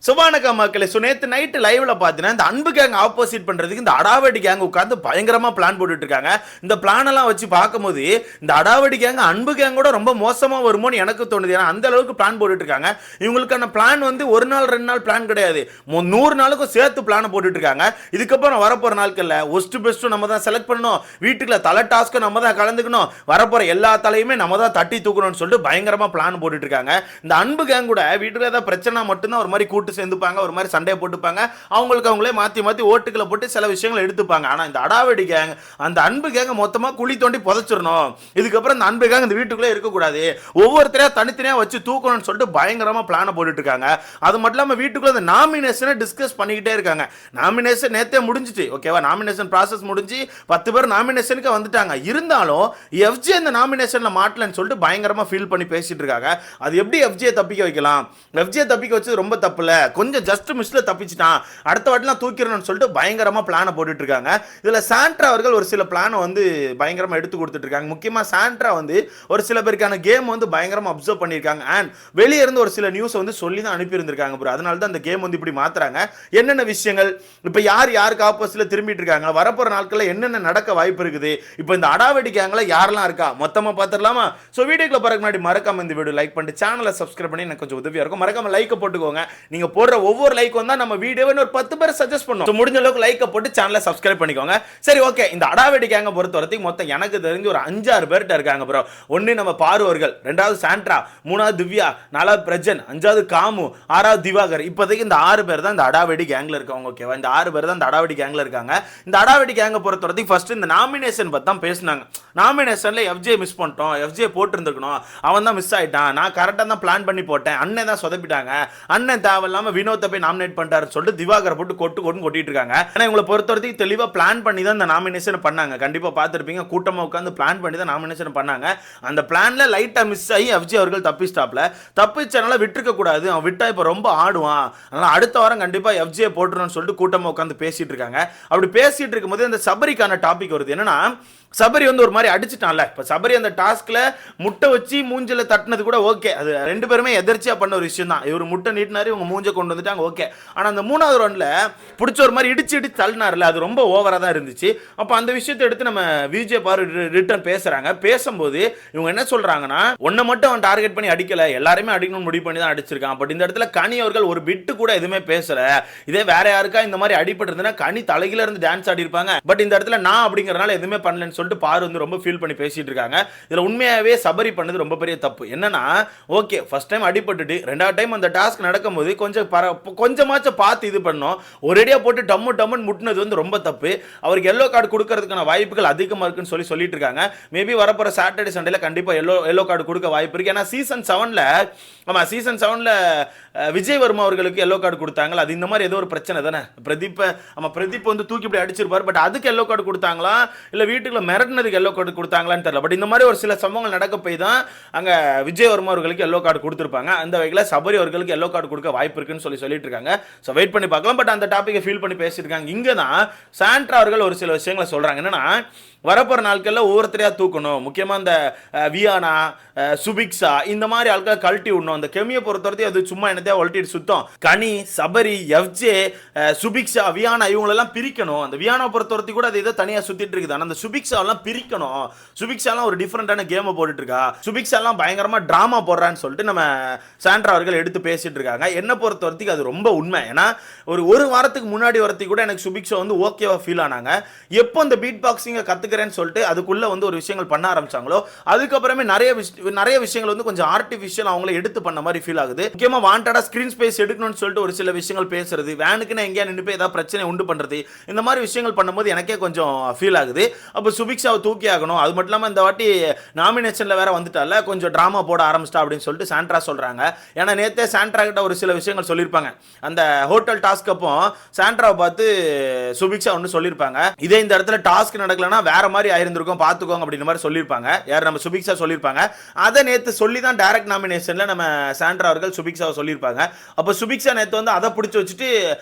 சுபானகா மக்களே, நேற்று நைட்டு லைவ்ல பார்த்தீங்கன்னா இந்த அன்பு கேங் ஆப்போசிட் பண்றதுக்கு இந்த அடாவடி கேங் உட்காந்து பயங்கரமா பிளான் போட்டுட்டு இருக்காங்க. இந்த பிளான் எல்லாம் வச்சு பார்க்கும்போது இந்த அடாவடி கேங் அன்பு கேங்கோட ரொம்ப மோசமா வருமோன்னு எனக்கு தோணுது. ஏன்னா அந்த அளவுக்கு பிளான் போட்டுட்டு இருக்காங்க. இவங்களுக்கான பிளான் வந்து ஒரு நாள் 2 நாள் பிளான் கிடையாது, 100 நாளுக்கும் சேர்த்து பிளான் போட்டுட்டு இருக்காங்க. இதுக்கப்புறம் வரப்போற நாட்கள்ல ஒஸ்ட் பெஸ்ட் நம்ம தான் செலக்ட் பண்ணணும், வீட்டுக்குள்ள தலை டாஸ்க்கு நம்ம தான் கலந்துக்கணும், வரப்போற எல்லா தலையுமே நம்ம தான் தட்டி தூக்கணும்னு சொல்லிட்டு பயங்கரமா பிளான் போட்டுட்டு இருக்காங்க. இந்த அன்பு கேங் கூட வீட்டுல ஏதாவது பிரச்சனை மட்டும்தான் ஒரு மாதிரி கூட்டு சேர்ந்துப்பாங்க, ஒரு மாதிரி சண்டையை போட்டுப்பாங்க, அவங்களுக்கு அவங்களே மாத்தி மாத்தி ஓட்டுகளை போட்டு சில விஷயங்களை எடுத்துப்பாங்க. ஆனா இந்த அடாவடி கேங் அந்த அன்பு கேங்க மொத்தமா குழி தோண்டி புதைச்சிடணும். இதுக்கப்புறம் இந்த அன்பு கேங் இந்த வீட்டுக்குள்ளே இருக்கக்கூடாது, ஒவ்வொருத்தரையா தனித்தனியா வச்சு தூக்கணும்னு சொல்லிட்டு பயங்கரமா பிளான போட்டுட்டு இருக்காங்க. அது மட்டும் இல்லாம வீட்டுக்குள்ள இந்த நாமினேஷனை டிஸ்கஸ் பண்ணிக்கிட்டே இருக்காங்க. நாமினேஷன் நேத்தே முடிஞ்சிச்சு, ஓகேவா? நாமினேஷன் ப்ராசஸ் முடிஞ்சு 10 பேர் நாமினேஷனுக்கு வந்துட்டாங்க. இருந்தாலும் எஃப்ஜே இந்த நாமினேஷன்ல மாட்டலன்னு சொல்லிட்டு பயங்கரமா ஃபீல் பண்ணி பேசிட்டு இருக்காங்க. அது எப்படி எஃப்ஜே தப்பிக்க வைக்கலாம்? எஃப்ஜே தப்பிக்க வச்சது ரொம்ப தப்புல, கொஞ்சம் ஜஸ்ட் மிஸ்ல தப்பிச்சிட்டான், அடுத்த வாட்டிலாம் தூக்கிடணும்னு சொல்லிட்டு பயங்கரமா பிளான போட்டுட்டு இருக்காங்க. இதுல சாண்ட்ரா அவர்கள் ஒரு சில பிளானை வந்து பயங்கரமா எடுத்து கொடுத்துட்டு இருக்காங்க. முக்கியமா சாண்ட்ரா வந்து ஒரு சில பேருக்கான கேம் வந்து பயங்கரமா அப்சர்வ் பண்ணியிருக்காங்க. அண்ட் வெளியே இருந்து ஒரு சில நியூஸ் வந்து சொல்லி தான் அனுப்பி இருந்திருக்காங்க ப்ரோ. அதனால தான் அந்த கேம் வந்து இப்படி மாத்துறாங்க. என்னென்ன விஷயங்கள் இப்ப யாருக்கு ஆப்போசிட்ல திரும்பிட்டு இருக்காங்க, வரப்போற நாட்கள்ல என்னென்ன நடக்க வாய்ப்பு இருக்குது, இப்போ இந்த அடாவடி கேங்ல யாரெல்லாம் இருக்கா மொத்தமா பார்த்துடலாமா? ஸோ வீடியோக்குள்ள போறதுக்கு முன்னாடி மறக்காம இந்த வீடியோ லைக் பண்ணிட்டு சேனலை சப்ஸ்கிரைப் பண்ணி எனக்கு கொஞ்சம் உதவியா இருக்கும். மறக்காம லைக் போட்டுக்கோங்க. நீங்க போடுற ஒவ்வொரு லைக் வந்தா நம்ம வீடியோவை ஒரு 10 பேர் சஜஸ்ட் பண்ணுவோம். முடிஞ்ச அளவுக்கு லைக் போட்டு சேனலை சப்ஸ்கிரைப் பண்ணிக்கோங்க. சரி, ஓகே. இந்த அடாவடி கேங்க பொறுத்த வரைக்கும் மொத்தம் எனக்கு தெரிஞ்சு ஒரு 5-6 பேர்ட்ட இருக்காங்க ப்ரோ. ஒன்னு நம்ம பாரு அவர்கள், 2வது சாண்ட்ரா, 3வது திவ்யா, 4வது பிரஜன், 5வது காமு, 6வது திவாகர். இப்போதைக்கு இந்த 6 பேர் தான் இந்த அடாவடி கேங்ல இருக்காங்க. ஓகேவா? இந்த 6 பேர் தான் இந்த அடாவடி கேங்ல இருக்காங்க. இந்த அடாவடி கேங்க பொறுத்த வரைக்கும் ஃபர்ஸ்ட் இந்த நாமினேஷன் பத்தி தான் பேசினாங்க. நாமினேஷன்ல எஃப்ஜே மிஸ் பண்ணிட்டோம், எஃப்ஜே போட்டுருந்துக்கணும், அவன் தான் மிஸ் ஆயிட்டான், நான் கரெக்டாக தான் பிளான் பண்ணி போட்டேன், அண்ணன் தான் சொதப்பிட்டாங்க, அண்ணன் தேவையில்லாம வினோத்தை போய் நாமினேட் பண்ணிட்டாரு சொல்லிட்டு திவாகரை போட்டு கொட்டிட்டு இருக்காங்க. ஆனா இவங்களை பொறுத்த வரைக்கும் தெளிவா பிளான் பண்ணி தான் இந்த நாமினேஷன் பண்ணாங்க. கண்டிப்பா பார்த்திருப்பீங்க, கூட்டமா உட்கார்ந்து பிளான் பண்ணி தான் நாமினேஷன் பண்ணாங்க. அந்த பிளான்ல லைட்டா மிஸ் ஆகி எஃப்ஜே அவர்கள் தப்பிச்சனால விட்டுருக்க கூடாது, அவன் விட்டா இப்ப ரொம்ப ஆடுவான், அதனால அடுத்த வாரம் கண்டிப்பா எஃப்ஜே போட்டுறணும்னு சொல்லிட்டு கூட்டமா உட்கார்ந்து பேசிட்டு இருக்காங்க. அப்படி பேசிட்டு இருக்கும்போது அந்த சபரிக்கான டாபிக் வருது. என்னன்னா சபரி வந்து ஒரு மாதிரி அடிச்சிட்டான்ல. இப்போ சபரி அந்த டாஸ்க்ல முட்டை வச்சு மூஞ்சில தட்டினது கூட ஓகே, அது 2 பேருமே எதிர்ச்சியா பண்ண ஒரு விஷயம் தான். இவர் முட்டை நீட்டினாரு, இவங்க மூஞ்ச கொண்டு வந்துட்டாங்க, ஓகே. ஆனால் அந்த 3வது ரவுண்ட்ல பிடிச்ச ஒரு மாதிரி இடிச்சு தள்ளினார்ல, அது ரொம்ப ஓவரா தான் இருந்துச்சு. அப்போ அந்த விஷயத்தை எடுத்து நம்ம விஜய் பாரு ரிட்டர்ன் பேசுறாங்க. பேசும்போது இவங்க என்ன சொல்றாங்கன்னா, ஒன்னை மட்டும் அவன் டார்கெட் பண்ணி அடிக்கல, எல்லாருமே அடிக்கணும்னு முடிவு பண்ணி தான் அடிச்சிருக்கான். பட் இந்த இடத்துல கனி அவர்கள் ஒரு பிட்டு கூட எதுவுமே பேசல. இதே வேற யாருக்கா இந்த மாதிரி அடிபட்டு இருந்ததுன்னா கனி தலையில இருந்து டான்ஸ் ஆடி இருப்பாங்க. பட் இந்த இடத்துல நான் அப்படிங்கறனால எதுவுமே பண்ணலன்னு சொல்லிட்டு பாரு வந்து ரொம்ப ஃபீல் பண்ணி பேசிட்டு இருக்காங்க. இதுல உண்மையாவே சபரி பண்ணது ரொம்ப பெரிய தப்பு. என்னன்னா, ஓகே, ஃபர்ஸ்ட் டைம் அடிபட்டுட்டு 2வது டைம் அந்த டாஸ்க் நடக்கும்போது கொஞ்சமாச்சும் பார்த்து இது பண்ணோம். ஒரேடியா போட்டு டம்முன்னு முட்டினது வந்து ரொம்ப தப்பு. அவருக்கு எல்லோ கார்டு கொடுக்கறதுக்கான வாய்ப்புகள் அதிகமா இருக்குன்னு சொல்லிட்டு இருக்காங்க. மேபி வரப்போற சாட்டர்டே சண்டேல கண்டிப்பா எல்லோ கார்டு கொடுக்க வாய்ப்பு இருக்கு. ஏன்னா சீசன் 7ல விஜய் வர்மா அவர்களுக்கு எல்லோ கார்டு கொடுத்தாங்க. அது இந்த மாதிரி ஏதோ ஒரு பிரச்சனை தானே. பிரதீப் வந்து தூக்கி இப்படி அடிச்சிருப்பாரு. பட் அதுக்கு எல்லோ கார்டு கொடுத்தாங்களா இல்ல வீட்டுக்குள்ள மிரட்டினதுக்கு எல்லோ கார்டு கொடுத்தாங்களான்னு தெரியல. பட் இந்த மாதிரி ஒரு சில சம்பவங்கள் நடக்க போய் தான் அங்க விஜய் வர்மா அவர்களுக்கு எல்லோ கார்டு கொடுத்திருப்பாங்க. அந்த வகையில் சபரி அவர்களுக்கு எல்லோ கார்டு கொடுக்க வாய்ப்பு இருக்குன்னு சொல்லிட்டு இருக்காங்க. ஸோ வெயிட் பண்ணி பார்க்கலாம். பட் அந்த டாபிக்கை ஃபீல் பண்ணி பேசியிருக்காங்க. இங்கே தான் சாண்ட்ரா அவர்கள் ஒரு சில விஷயங்களை சொல்றாங்க. என்னன்னா, வரப்போற நாட்களில் ஒவ்வொருத்தரையா தூக்கணும். முக்கியமா இந்த வியானா, சுபிக்ஷா இந்த மாதிரி ஆட்களை கழட்டி விடணும். அந்த கெமியை பொறுத்தவரைக்கும் அது சும்மா என்னத்தையா ஒல்ட்டிட்டு சுத்தம். கனி, சபரி, எஃப்ஜே, சுபிக்ஷா, வியானா இவங்களெல்லாம் பிரிக்கணும். அந்த வியானா பொறுத்தவரைக்கும் கூட அது ஏதோ தனியாக சுத்திட்டு இருக்குது. ஆனால் அந்த சுபிக்ஷாலாம் பிரிக்கணும். சுபிக்ஷாலாம் ஒரு டிஃப்ரெண்டான கேமை போட்டுட்டு இருக்கா, சுபிக்ஷாலாம் பயங்கரமா டிராமா போடுறான்னு சொல்லிட்டு நம்ம சாண்ட்ரா அவர்கள் எடுத்து பேசிட்டு இருக்காங்க. என்ன பொறுத்த வரைக்கும் அது ரொம்ப உண்மை. ஏன்னா ஒரு வாரத்துக்கு முன்னாடி வரத்துக்கு கூட எனக்கு சுபிக்ஷா வந்து ஓகேவா ஃபீல் ஆனாங்க. எப்போ அந்த பீட் பாக்ஸிங்கை கத்துக்கிறேன்னு சொல்லிட்டு அதுக்குள்ள வந்து ஒரு விஷயங்கள் பண்ண ஆரம்பிச்சாங்களோ அதுக்கப்புறமே நிறைய விஷயங்கள் வந்து கொஞ்சம் ஆர்டிஃபிஷியல் அவங்கள எடுத்து பண்ண மாதிரி ஃபீல் ஆகுது. முக்கியமா வாண்டடா ஸ்கிரீன் ஸ்பேஸ் எடுக்கணும்னு சொல்லிட்டு ஒரு சில விஷயங்கள் பேசுறது, வேனுக்குன்னு எங்கேயா நின்று போய் ஏதாவது பிரச்சனை உண்டு பண்றது, இந்த மாதிரி விஷயங்கள் பண்ணும்போது எனக்கே கொஞ்சம் ஃபீல் ஆகுது. அப்போ சுபிக்ஷாவை தூக்கி ஆகணும். அது மட்டும் இல்லாமல் இந்த வாட்டி நாமினேஷன்ல வேற வந்துட்டால, கொஞ்சம் டிராமா போட ஆரம்பிச்சிட்டா அப்படின்னு சொல்லிட்டு சாண்ட்ரா சொல்றாங்க. ஏன்னா நேத்தே சாண்ட்ரா கிட்ட ஒரு சில விஷயங்கள் சொல்லியிருப்பாங்க. அந்த ஹோட்டல் டாஸ்க் அப்போ சாண்ட்ராவை பார்த்து சுபிக்ஷா ஒன்று சொல்லியிருப்பாங்க, இதே இந்த இடத்துல டாஸ்க் நடக்கலன்னா வேற மாதிரி ஆயிருந்திருக்கும் பாத்துக்கோங்க அப்படின்ற மாதிரி சொல்லியிருப்பாங்க. யார் நம்ம சுபிக்ஷா சொல்லியிருப்பாங்க. அதை நேற்று சொல்லி தான் டைரக்ட் நாமினேஷன்ல நம்ம சாண்ட்ரா அவர்கள் சுபிக்ஷாவை சொல்லியிருப்பாங்க. அப்போ சுபிக்ஷா நேற்று வந்து அதை பிடிச்சி வச்சுட்டு,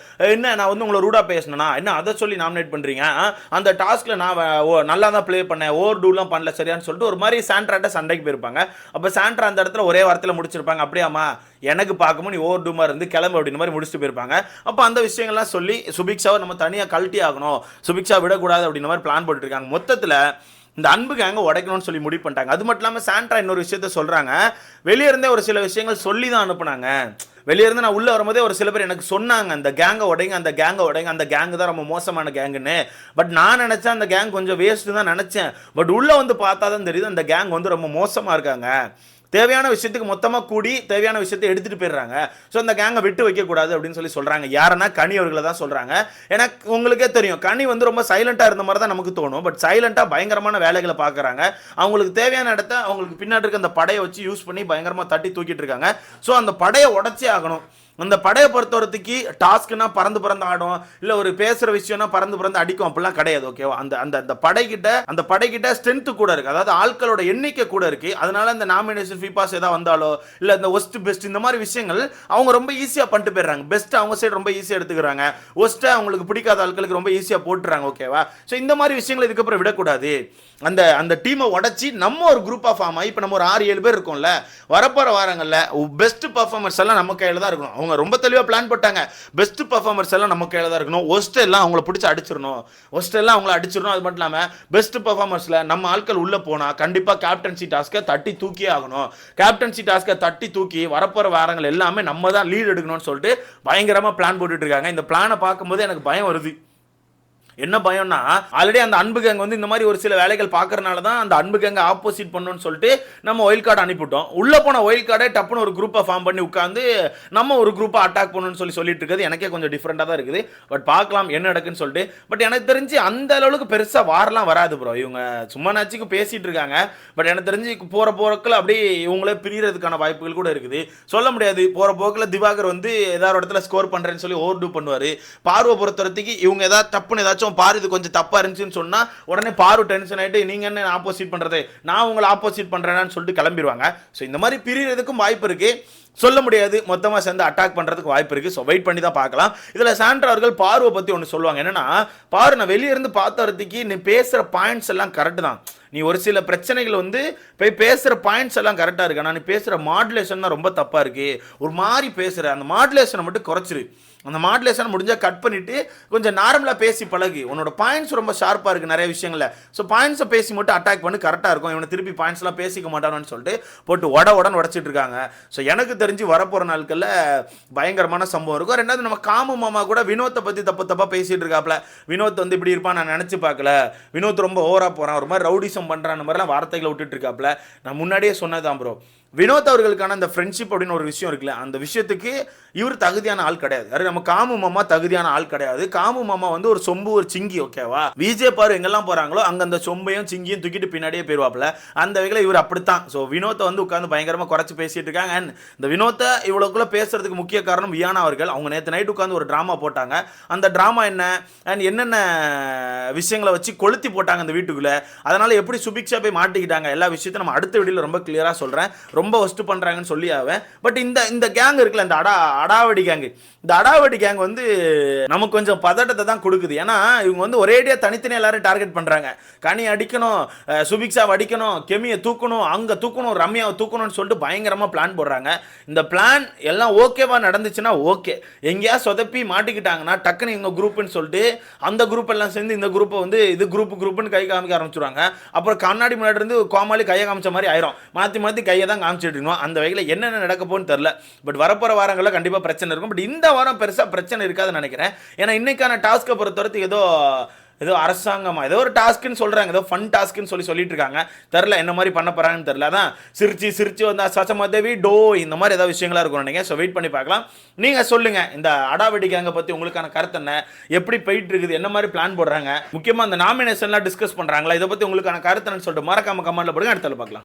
என்ன நான் வந்து உங்களை ரூடா பேசணும்னா என்ன அதை சொல்லி நாமினேட் பண்றீங்க, அந்த டாஸ்க்ல நான் நல்லா தான் தான் ப்ளே பண்ணேன், ஓவர் டூலாம் பண்ணல சரியான்னு சொல்லிட்டு ஒரு மாதிரி சாண்ட்ராட்ட சண்டைக்கு போயிருப்பாங்க. அப்போ சாண்ட்ரா அந்த இடத்துல ஒரே வாரத்தில் முடிச்சிருப்பாங்க. அப்படியாமா எனக்கு பார்க்கும்போது நீ ஓவர் டூமா இருந்து கிளம்பு அப்படின்னு மாதிரி முடிச்சுட்டு போயிருப்பாங்க. அப்போ அந்த விஷயங்கள்லாம் சொல்லி சுபிக்ஷாவை நம்ம தனியாக கழட்டி ஆகணும், சுபிக்ஷா விடக்கூடாது அப்படின்ற மாதிரி பிளான் போட்டுருக்காங்க. மொத்தத்தில் இந்த அன்பு கேங்க உடைக்கணும்னு சொல்லி முடிவு பண்ணிட்டாங்க. அது மட்டும் இல்லாமல் சாண்ட்ரா இன்னொரு விஷயத்த சொல்றாங்க, வெளியே இருந்தே ஒரு சில விஷயங்கள் சொல்லி தான் அனுப்புனாங்க. வெளியே இருந்து நான் உள்ள வரும்போதே ஒரு சில பேர் எனக்கு சொன்னாங்க அந்த கேங்கை உடைங்க, அந்த கேங்கை உடைங்க, அந்த கேங்கு தான் ரொம்ப மோசமான கேங்குன்னு. பட் நான் நினைச்சேன் அந்த கேங் கொஞ்சம் வேஸ்ட் தான் நினைச்சேன். பட் உள்ள வந்து பார்த்தா தான் தெரியுது அந்த கேங் வந்து ரொம்ப மோசமா இருக்காங்க. தேவையான விஷயத்துக்கு மொத்தமாக கூடி தேவையான விஷயத்தை எடுத்துகிட்டு போயிடுறாங்க. ஸோ அந்த கேங்கை விட்டு வைக்கக்கூடாது அப்படின்னு சொல்லி சொல்கிறாங்க. யாருன்னா கனி அவர்களை தான் சொல்கிறாங்க. ஏன்னா உங்களுக்கே தெரியும் கனி வந்து ரொம்ப சைலண்ட்டாக இருந்த மாதிரி தான் நமக்கு தோணும். பட் சைலண்ட்டாக பயங்கரமான வேலைகளை பார்க்குறாங்க. அவங்களுக்கு தேவையான இடத்த அவங்களுக்கு பின்னாடி இருக்க அந்த படையை வச்சு யூஸ் பண்ணி பயங்கரமாக தட்டி தூக்கிட்டு இருக்காங்க. ஸோ அந்த படையை உடச்சே ஆகணும். அந்த படையை பொறுத்தவரத்துக்கு டாஸ்க்னா பறந்து பறந்து ஆடும், இல்லை ஒரு பேசுகிற விஷயம்னா பறந்து பறந்து அடிக்கும், அப்படிலாம் கிடையாது. ஓகேவா? அந்த அந்த அந்த படைக்கிட்ட ஸ்ட்ரென்த்து கூட இருக்குது, அதாவது ஆட்களோட எண்ணிக்கை கூட இருக்குது. அதனால இந்த நாமினேஷன் ஃபீபாஸ் ஏதாவது வந்தாலோ இல்லை இந்த ஒஸ்ட் பெஸ்ட் இந்த மாதிரி விஷயங்கள் அவங்க ரொம்ப ஈஸியாக பண்ணிட்டு போயிடுறாங்க. பெஸ்ட் அவங்க சைடு ரொம்ப ஈஸியாக எடுத்துக்கிறாங்க, ஒஸ்ட்டை அவங்களுக்கு பிடிக்காத ஆட்களுக்கு ரொம்ப ஈஸியாக போட்டுறாங்க. ஓகேவா? ஸோ இந்த மாதிரி விஷயங்கள் இதுக்கப்புறம் விடக்கூடாது. அந்த அந்த டீமை உடச்சி நம்ம ஒரு குரூப்பாக ஃபார்ம் ஆகி இப்போ நம்ம ஒரு 6-7 பேர் இருக்கோம்ல, வரப்போகிற வாரங்களில் பெஸ்ட் பர்ஃபார்மர்ஸ் எல்லாம் நம்ம கையில் தான் இருக்கணும். அவங்க ரொம்ப தெளிவாக பிளான் போட்டாங்க. பெஸ்ட் பர்ஃபார்மர்ஸ் எல்லாம் நம்ம கையில் தான் இருக்கணும். ஒஸ்ட் எல்லாம் அவங்கள பிடிச்சி அடிச்சிடணும், ஒஸ்ட் எல்லாம் அவங்கள அடிச்சிடணும். அது மட்டும் இல்லாமல் பெஸ்ட் பர்ஃபார்மர்ஸில் நம்ம ஆட்கள் உள்ளே போனால் கண்டிப்பாக கேப்டன்சி டாஸ்க்கை தட்டி தூக்கியே ஆகணும். கேப்டன்சி டாஸ்க்கை தட்டி தூக்கி வரப்போகிற வாரங்கள் எல்லாமே நம்ம தான் லீட் எடுக்கணும்னு சொல்லிட்டு பயங்கரமாக பிளான் போட்டுட்டு இருக்காங்க. இந்த பிளானை பார்க்கும்போது எனக்கு பயம் வருது. என்ன பயம்னா, ஆல்ரெடி அந்த அன்பு கேங் வந்து இந்த மாதிரி ஒரு சில வேலைகள் பார்க்கறனால தான் அந்த அன்பு கேங்க ஆப்போசிட் பண்ணணும்னு சொல்லிட்டு நம்ம ஒயில் கார்டு அனுப்பிவிட்டோம். உள்ள போன ஒயில் கார்டை டப்புன்னு ஒரு குரூப்பை ஃபார்ம் பண்ணி உட்காந்து நம்ம ஒரு குரூப்பை அட்டாக் பண்ணணும்னு சொல்லிட்டு இருக்கிறது எனக்கே கொஞ்சம் டிஃப்ரெண்டாக தான் இருக்குது. பட் பார்க்கலாம் என்ன நடக்குன்னு சொல்லிட்டு. பட் எனக்கு தெரிஞ்சு அந்த அளவுக்கு பெருசாக வாரெலாம் வராது ப்ரோ. இவங்க சும்மா நாச்சுக்கு பேசிட்டு இருக்காங்க. பட் எனக்கு தெரிஞ்சு போகிற போக்கில் அப்படியே இவங்களே பிரியறதுக்கான வாய்ப்புகள் கூட இருக்குது. சொல்ல முடியாது. போகிற போக்கில் திவாகர் வந்து ஏதாவது இடத்துல ஸ்கோர் பண்ணுறேன்னு சொல்லி ஓவர் டூ பண்ணுவார். பார்வை பொறுத்தவரைக்கு இவங்க ஏதாவது தப்புன்னு ஏதாச்சும் பாரு இது கொஞ்சம் தப்பா இருந்துச்சுன்னு சொன்னா உடனே பாரு டென்ஷன் ஆயிட்டு நீங்க என்ன ஆப்போசிட் பண்றது, நான் உங்களை ஆப்போசிட் பண்றேன்னு சொல்லிட்டு கிளம்பிடுவாங்க. ஸோ இந்த மாதிரி பிரியறதுக்கும் வாய்ப்பு இருக்கு. சொல்ல முடியாது, மொத்தமாக சேர்ந்து அட்டாக் பண்ணுறதுக்கு வாய்ப்பு இருக்குது. ஸோ வெயிட் பண்ணி தான் பார்க்கலாம். இதில் சாண்ட்ரா அவர்கள் பார்வை பற்றி ஒன்று சொல்லுவாங்க. என்னன்னா, பாரு நான் வெளியே இருந்து பார்த்தவரத்துக்கு நீ பேசுகிற பாயிண்ட்ஸ் எல்லாம் கரெக்டு தான், நீ ஒரு சில பிரச்சனைகள் வந்து போய் பேசுகிற பாயிண்ட்ஸ் எல்லாம் கரெக்டாக இருக்கு, ஆனால் நீ பேசுகிற மாடுலேஷன் தான் ரொம்ப தப்பாக இருக்குது, ஒரு மாதிரி பேசுகிற அந்த மாடுலேஷனை மட்டும் குறைச்சிரு, அந்த மாடுலேஷன் முடிஞ்சால் கட் பண்ணிவிட்டு கொஞ்சம் நார்மலாக பேசி பழகு, உன்னோட பாயிண்ட்ஸ் ரொம்ப ஷார்ப்பாக இருக்குது நிறைய விஷயங்களில், ஸோ பாயிண்ட்ஸை பேசி மட்டும் அட்டாக் பண்ணி கரெக்டாக இருக்கும், இவனை திருப்பி பாயிண்ட்ஸ்லாம் பேசிக்க மாட்டானு சொல்லிட்டு போட்டு உடனே உடச்சிட்டு இருக்காங்க. ஸோ எனக்கு தெரிஞ்சு வரப்போகிற நாட்களில் பயங்கரமான சம்பவம் இருக்கும். ரெண்டாவது நம்ம காமு மாமா கூட வினோத்தை பற்றி தப்பாக பேசிகிட்டு இருக்காப்புல, வினோத் வந்து இப்படி இருப்பான் நான் நினச்சி பார்க்கல, வினோத் ரொம்ப ஓவராக போகிறான், ஒரு மாதிரி ரவுடிசம் பண்ணுறான் மாதிரிலாம் வார்த்தைகளை விட்டுட்டு இருக்காப்புல. நான் முன்னாடியே சொன்னதான் ப்ரோ, வினோத் அவர்களுக்கான அந்த ஃப்ரெண்ட்ஷிப் அப்படின்னு ஒரு விஷயம் இருக்குல்ல, அந்த விஷயத்துக்கு இவர் தகுதியான ஆள் கிடையாது. யாரு நம்ம காமு மாமா தகுதியான ஆள் கிடையாது. காமு மாமா வந்து ஒரு சொம்பு ஒரு சிங்கி. ஓகேவா? விஜய் பாரு எங்கெல்லாம் போறாங்களோ அங்க அந்த சொம்பையும் சிங்கியும் தூக்கிட்டு பின்னாடியே போயிருவாப்ல. அந்த வகையில் இவர் அப்படித்தான். ஸோ வினோத்தை வந்து உட்காந்து பயங்கரமா குறைச்சி பேசிட்டு இருக்காங்க. அண்ட் இந்த வினோத்தை இவ்வளவுக்குள்ள பேசுறதுக்கு முக்கிய காரணம் வியானா அவர்கள். அவங்க நேற்று நைட் உட்காந்து ஒரு டிராமா போட்டாங்க. அந்த டிராமா என்ன அண்ட் என்னென்ன விஷயங்களை வச்சு கொளுத்தி போட்டாங்க அந்த வீட்டுக்குள்ள, அதனால எப்படி சுபிக்ஷா போய் மாட்டிக்கிட்டாங்க, எல்லா விஷயத்தையும் நம்ம அடுத்த வீடியோல ரொம்ப கிளியரா சொல்றேன். ரொம்ப ஒஸ்ட் பண்றாங்கன்னு சொல்லி ஆவேன். பட் இந்த கேங் இருக்குல்ல, இந்த அடாவடி கேங், இந்த அடாவடி கேங் வந்து நமக்கு கொஞ்சம் பதட்டத்தை தான் கொடுக்குது. ஏன்னா இவங்க வந்து ஒரேடியா தனித்தனி எல்லாரும் டார்கெட் பண்றாங்க. கனி அடிக்கணும், சுபிக்ஷாவை அடிக்கணும், கெமியை தூக்கணும், அங்க தூக்கணும், ரம்யாவை தூக்கணும்னு சொல்லிட்டு பயங்கரமா பிளான் போடுறாங்க. இந்த பிளான் எல்லாம் ஓகேவா நடந்துச்சுன்னா ஓகே, எங்கேயா சொதப்பி மாட்டிக்கிட்டாங்கன்னா டக்குன்னு இவங்க குரூப்னு சொல்லிட்டு அந்த குரூப் எல்லாம் சேர்ந்து இந்த குரூப்பை வந்து இது குரூப்னு கை காமிக்க ஆரம்பிச்சிருவாங்க. அப்புறம் கண்ணாடி முன்னாடி இருந்து கோமாளி கையை காமிச்ச மாதிரி ஆயிரும், மாற்றி கையை தான் காமிச்சிட்டு இருக்கணும். அந்த வகையில் என்னென்ன நடக்க போன்னு தெரியல. பட் வரப்போற வாரங்களில் கண்டிப்பாக பிரச்சனை இருக்கும். பட் இந்த வாரம் பெருசாக பிரச்சனை இருக்காதுன்னு நினைக்கிறேன். ஏன்னா இன்னைக்கான டாஸ்க்கை பொறுத்தவரைக்கும் ஏதோ அரசாங்கமா ஏதோ ஒரு டாஸ்க்னு சொல்றாங்க, ஏதோ ஃபன் டாஸ்க்னு சொல்லிட்டு இருக்காங்க. தெரியல என்ன மாதிரி பண்ண போறாங்கன்னு தெரியல. அதான் சிரிச்சு வந்தா சச்சமதேவி டோ இந்த மாதிரி ஏதாவது விஷயங்களா இருக்கும் நினைக்கிறேன். ஸோ வெயிட் பண்ணி பார்க்கலாம். நீங்க சொல்லுங்க, இந்த அடாவடி கேங்கை பத்தி உங்களுக்கான கருத்து என்ன, எப்படி போயிட்டு இருக்குது, என்ன மாதிரி பிளான் போடுறாங்க, முக்கியமா இந்த நாமினேஷன்லாம் டிஸ்கஸ் பண்றாங்களா, இதை பத்தி உங்களுக்கான கருத்துன்னு சொல்லிட்டு மறக்காம கமெண்ட்ல போடுங்க. அடுத்த பார்க்கலாம்.